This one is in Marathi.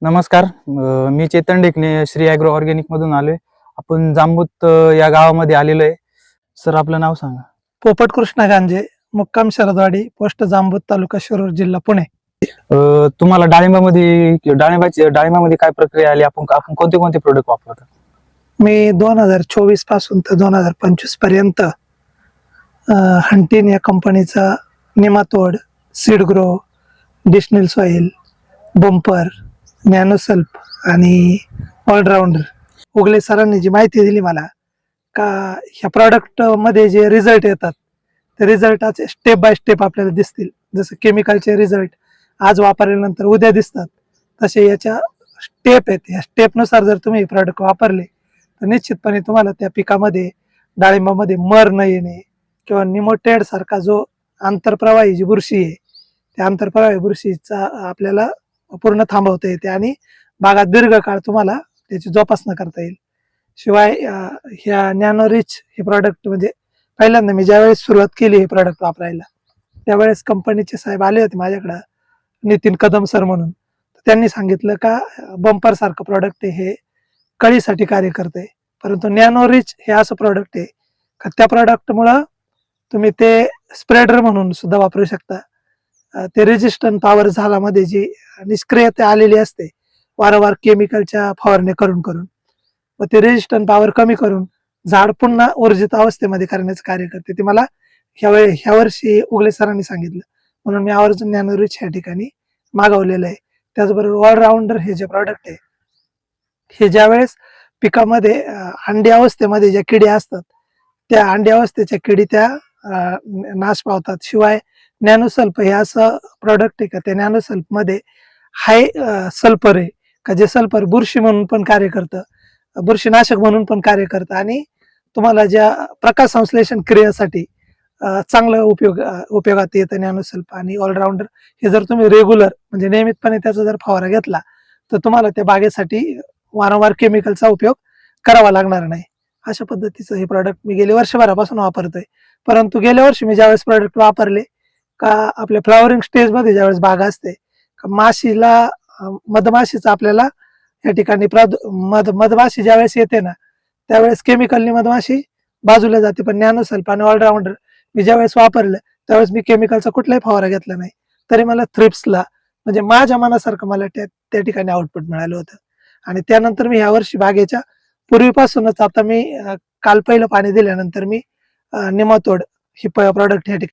नमस्कार. मी चेतन ढेकणे श्री ॲग्रो ऑर्गॅनिक मधून आलोय. आपण जांबूत या गावामध्ये आलेलो आहे. सर आपलं नाव सांगा. पोपट कृष्णा गांजे, मुक्काम शरदवाडी, पोस्ट जांबूत, तालुका शिरूर, जिल्हा पुणे. तुम्हाला डाळिंबामध्ये काय प्रक्रिया आली, आपण आपण कोणते कोणते प्रोडक्ट वापरतो? मी 2024 पासून तर 2025 पर्यंत हंटिन या कंपनीचा नेमातोड, सीड ग्रो, डिशनल सॉइल, बंपर, नॅनोसल्फ आणि ऑलराऊंडर उगले सरांनी जी माहिती दिली मला का ह्या प्रॉडक्ट मध्ये जे रिझल्ट येतात ते रिझल्ट आज स्टेप बाय स्टेप आपल्याला दिसतील. जसं केमिकलचे रिझल्ट आज वापरल्यानंतर उद्या दिसतात, तसे याच्या स्टेप आहेत. या स्टेपनुसार जर तुम्ही प्रॉडक्ट वापरले तर निश्चितपणे तुम्हाला त्या पिकामध्ये डाळिंबामध्ये मर न येणे किंवा निमोटेड सारखा जो आंतरप्रवाही जी बुरशी आहे त्या आंतरप्रवाही बुरशीचा आपल्याला पूर्ण थांबवता येते आणि बागात दीर्घकाळ तुम्हाला त्याची जोपासना करता येईल. शिवाय ह्या नॅनो रिच हे प्रॉडक्ट म्हणजे पहिल्यांदा मी ज्यावेळेस सुरुवात केली हे प्रॉडक्ट वापरायला त्यावेळेस कंपनीचे साहेब आले होते माझ्याकडं, नितीन कदम सर म्हणून. त्यांनी सांगितलं का बंपर सारखं प्रॉडक्ट आहे, हे कळीसाठी कार्य करते, परंतु नॅनो रिच हे असं प्रॉडक्ट आहे का त्या प्रॉडक्टमुळं तुम्ही ते स्प्रेडर म्हणून सुद्धा वापरू शकता. ते रेजिस्टंट पॉवर झाडामध्ये जी निष्क्रियता आलेली असते वारंवार केमिकलच्या फवारणी करून करून, व ते रेजिस्टंट पॉवर कमी करून झाड पुन्हा ऊर्जित अवस्थेमध्ये करण्याचं कार्य करते. ते मला ह्या वर्षी उगले सरांनी सांगितलं, म्हणून मी आवर्जून नॅनो रिच ह्या ठिकाणी मागवलेलं आहे. त्याचबरोबर ऑलराऊंडर हे जे प्रॉडक्ट आहे हे ज्यावेळेस पिकामध्ये अंडी अवस्थेमध्ये ज्या किड्या असतात त्या अंडी अवस्थेच्या किडी त्या नाश पावतात. शिवाय नॅनोसल्फ हे असं प्रॉडक्ट आहे का त्या नॅनोसल्फ मध्ये हाय सल्फर आहे का जे सल्फर बुरशी म्हणून पण कार्य करतं, बुरशीनाशक म्हणून पण कार्य करतं आणि तुम्हाला ज्या प्रकाश संश्लेषण क्रियेसाठी चांगलं उपयोगात येतं नॅनोसल्फ. आणि ऑलराऊंडर हे जर तुम्ही रेग्युलर म्हणजे नियमितपणे त्याचा जर फवारा घेतला तर तुम्हाला त्या बागेसाठी वारंवार केमिकलचा उपयोग करावा लागणार नाही. अशा पद्धतीचं हे प्रॉडक्ट मी गेल्या वर्षभरापासून वापरतोय. परंतु गेल्या वर्षी मी ज्यावेळेस प्रॉडक्ट वापरले का आपल्या फ्लॉवरिंग स्टेजमध्ये ज्यावेळेस बाग असते का माशीला मधमाशीचा आपल्याला या ठिकाणी मधमाशी ज्यावेळेस येते ना त्यावेळेस केमिकलनी मधमाशी बाजूला जाते, पण नॅनोसल्फ आणि ऑलराऊंडर मी ज्यावेळेस वापरलं त्यावेळेस मी केमिकलचा कुठलाही फवारा घेतला नाही, तरी मला थ्रिप्सला म्हणजे माझ्या मनासारखं मला त्या ठिकाणी आउटपुट मिळालं होतं. आणि त्यानंतर मी ह्या वर्षी बागेच्या पूर्वीपासूनच आता मी काल पहिलं पाणी दिल्यानंतर मी नेमातोड हे प्रॉडक्ट या ठिकाणी